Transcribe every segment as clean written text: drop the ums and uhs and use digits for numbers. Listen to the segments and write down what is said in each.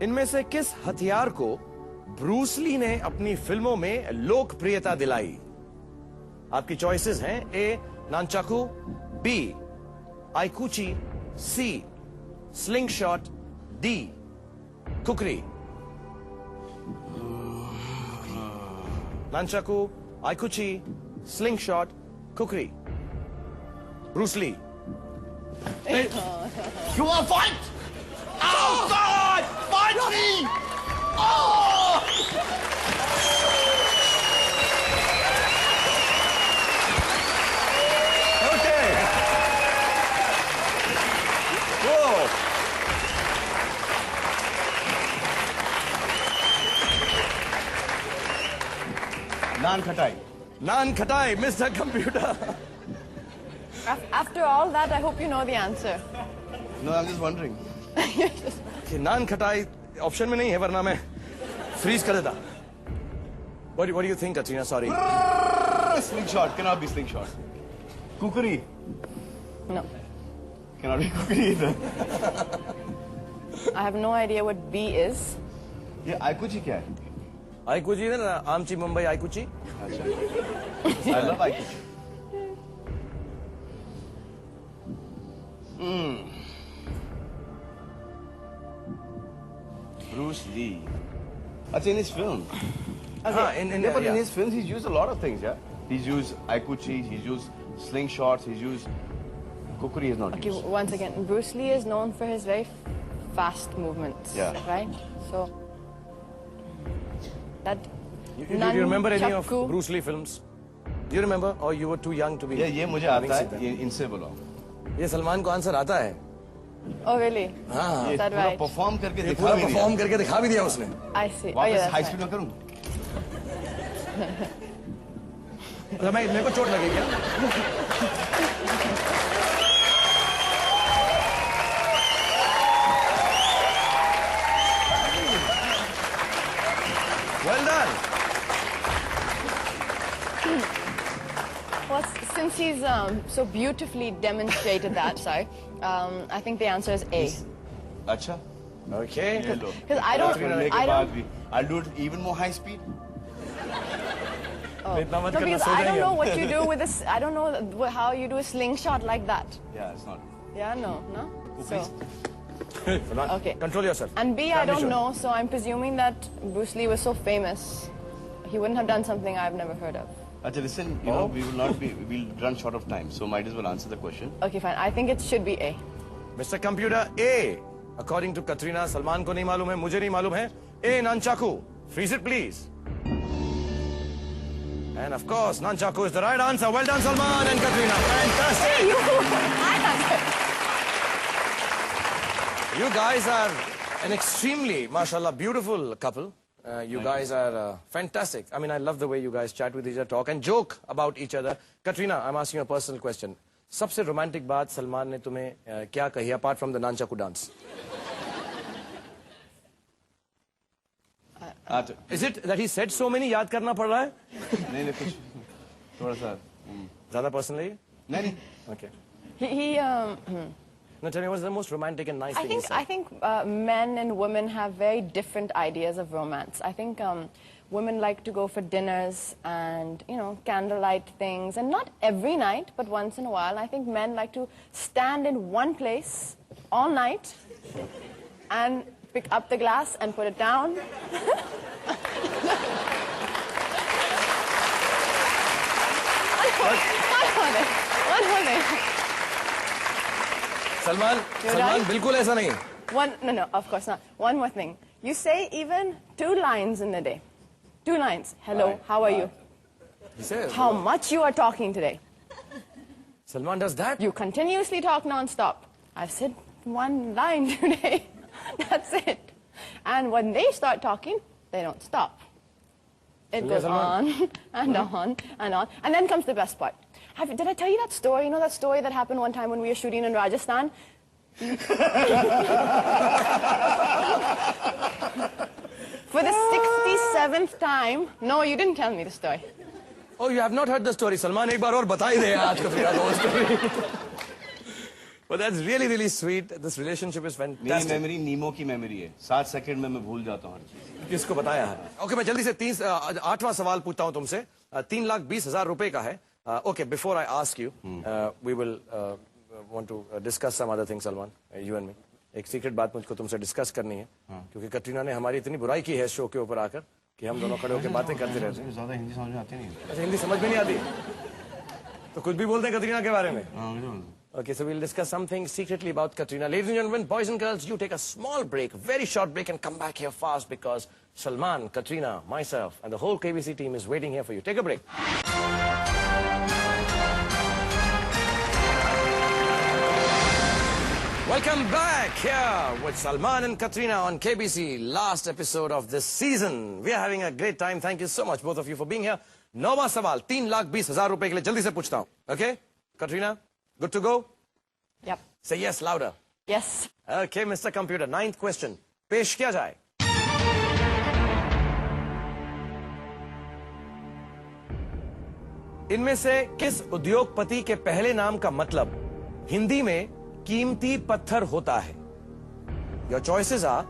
इनमें से किस हथियार को ब्रूस ली ने अपनी फिल्मों में लोकप्रियता दिलाई? आपकी चॉइसेस हैं A nunchaku, B aikuchi, C slingshot, D kukri. Nunchaku, aikuchi, slingshot, kukri. Bruce Lee. You want to fight? Oh God! Fight me! Oh! Okay. Whoa. Naan khatai. Naan khatai, Mr. Computer. After all that, I hope you know the answer. No, I'm just wondering. कि नान खटाई option में नहीं है वरना मैं freeze कर देता। What do you think, Katrina? Sorry. Slingshot cannot be slingshot. Kukuri No. cannot be kukuri either. I have no idea what B is. ये आइकुची क्या है? आइकुची ना, आमची Mumbai आइकुची। I love आइकुची. Bruce Lee. That's in his film. हाँ, But in his films, he's used a lot of things, yeah? He's used Aikuchi, he's used slingshots, he's used... Kukuri is not Okay, used. once again, Bruce Lee is known for his very fast movements. Yeah. Right? So, that... Do you remember any of Nunchaku- Bruce Lee films? Do you remember, or you were too young to be? ये मुझे आता है, ये इनसे बोलो. ये सलमान को answer आता है। Oh, really? हाँ, Is that पूरा right? परफॉर्म करके ये दिखा पूरा भी दिया. परफॉर्म करके दिखा भी दिया उसने। I see. Oh, yeah, वापस that's हाई right. स्पीड में करूं? मतलब मेरे को चोट लगी क्या? Well done. Well, since he's so beautifully demonstrated that, sorry, I think the answer is A. अच्छा. Okay. ये लो. Because I don't, करने के I बाद don't, भी. I'll do it even more high speed. इतना मत no, करना, because सो I don't जाएंगे know हम। what you do with this. I don't know how you do a slingshot like that. Yeah, it's not. Yeah, no. So, Salman, Okay. Control yourself. and B, I Family don't show. know. So I'm presuming that Bruce Lee was so famous, he wouldn't have done something I've never heard of. Acha, listen, you know, we will not be, we'll run short of time, so might as well answer the question. Okay, fine. I think it should be A. Mr. Computer, A. According to Katrina, Salman को नहीं मालूम है, मुझे नहीं मालूम है। A. Nunchaku. Freeze it, please. And of course, Nunchaku is the right answer. Well done, Salman and Katrina. Fantastic. You guys are an extremely, mashallah, beautiful couple. You guys are fantastic. I mean, I love the way you guys chat with each other, talk and joke about each other. Katrina, I'm asking you a personal question. सबसे romantic बात सलमान ने तुम्हें क्या कही apart from the Nunchaku dance? Is it that he said so many याद करना पड़ रहा है? नहीं कुछ थोड़ा सा ज़्यादा personal है? नहीं Okay. He No, tell me what's the most romantic and nice thing he said? I think men and women have very different ideas of romance. I think women like to go for dinners and, you know, candlelight things. And not every night, but once in a while. I think men like to stand in one place all night and pick up the glass and put it down. One more thing. Salman बिल्कुल ऐसा नहीं है। No, of course not. One more thing. You say even 2 lines in the day. 2 lines. Hello, how are you? He says, How much you are talking today. Salman does that? You continuously talk non-stop. I've said 1 line today. That's it. And when they start talking, they don't stop. It goes on and on and on. And then comes the best part. Did I tell you that story? You know that story that happened one time when we were shooting in Rajasthan? For the 67th time. No, you didn't tell me the story. Oh, you have not heard the story. Salman, एक बार और बता ही दे आज का फिर वो story. But that's really, really sweet. This relationship is मेरी fantastic. Memory नीमो की memory है, 7 सेकंड में मैं भूल जाता हूँ हर चीज। किसको बताया है? ओके, मैं जल्दी से 8वां सवाल पूछता हूं तुमसे। 3,20,000 रुपए का है। Okay, before I ask you, we will want to discuss some other things, Salman, you and me. एक सीक्रेट बात मुझको तुमसे डिस्कस करनी है, क्योंकि कटरीना ने हमारी इतनी बुराई की है शो के ऊपर आकर कि हम दोनों खड़े होकर बातें करते रहते हैं। ज्यादा हिंदी समझ में आती नहीं। अच्छा, हिंदी समझ में नहीं आती तो कुछ भी बोलते हैं कटरीना के बारे में। हाँ, Okay, so we'll discuss something secretly about Katrina. Ladies and gentlemen, boys and girls, you take a small break, very short break, and come back here fast because Salman, Katrina, myself, and the whole KBC team is waiting here for you. Take a break. Welcome back here with Salman and Katrina on KBC. Last episode of this season. We are having a great time. Thank you so much, both of you, for being here. 9वां सवाल 3,20,000 रुपए के लिए जल्दी से पूछता हूँ. Okay, Katrina? Good to go? Yep. Say yes louder. Yes. Okay, Mr. Computer, 9th question. पेश किया जाए. इनमें से किस उद्योगपति के पहले नाम का मतलब हिंदी में कीमती पत्थर होता है? Your choices are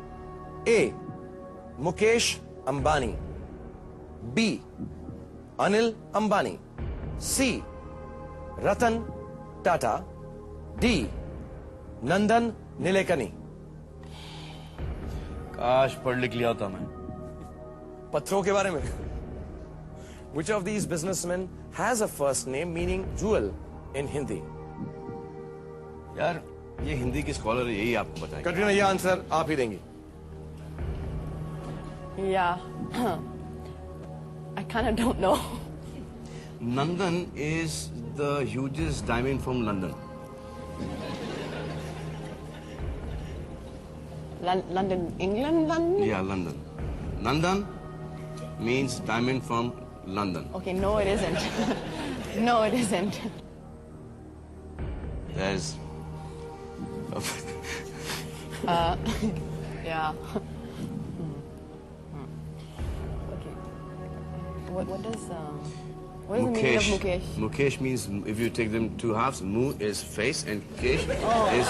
A. Mukesh Ambani, B. Anil Ambani, C. Ratan Tata, D Nandan Nilekani. काश पढ़ लिख लिया होता मैं। पत्थरों के बारे में। Which of these businessmen has a first name meaning jewel in Hindi? यार ये हिंदी की स्कॉलर है, यही आपको बताएंगे। कटरीना, ये आंसर आप ही देंगी। Yeah. I kind of don't know. Nandan is the hugest diamond from London. London, England, London? Yeah, London. Nandan means diamond from London. Okay, no it isn't. No it isn't. There's Yeah. Okay. What does the meaning of Mukesh? Mukesh means if you take them two halves, Mu is face and Kesh is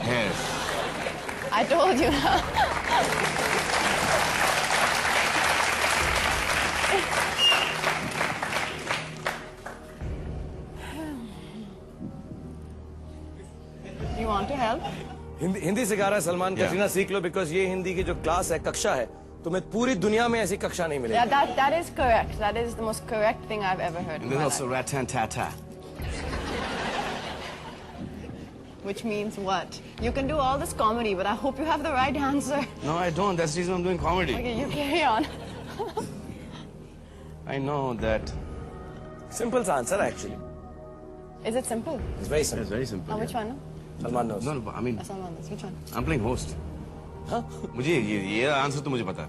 hair. I told you. You want to help? Hindi सिखा रहा है Salman. Yeah. Katrina सीख लो, because ये हिंदी की जो class है, कक्षा है, तुम्हें पूरी दुनिया में ऐसी कक्षा नहीं मिलेगी। Yeah, that is correct. That is the most correct thing I've ever heard. And in there's my also life. rat-tan-ta-ta. Which means what? You can do all this comedy, but I hope you have the right answer. No, I don't. That's the reason I'm doing comedy. Okay, you carry on. I know that. Simple answer actually. Is it simple? It's very simple. It's very simple. Which one? Salman knows. No, I mean, Salman, which one? I'm playing host. Huh? मुझे ये answer तो मुझे पता है।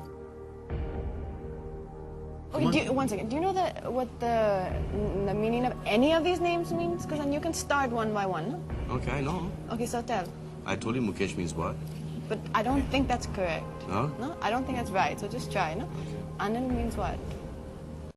Okay, one second. Do you know what the meaning of any of these names means? Because then you can start one by one. No? Okay, I know. Okay, so tell. I told you Mukesh means what? But I don't think that's correct. No? No, I don't think that's right. So just try. No. Anil means what?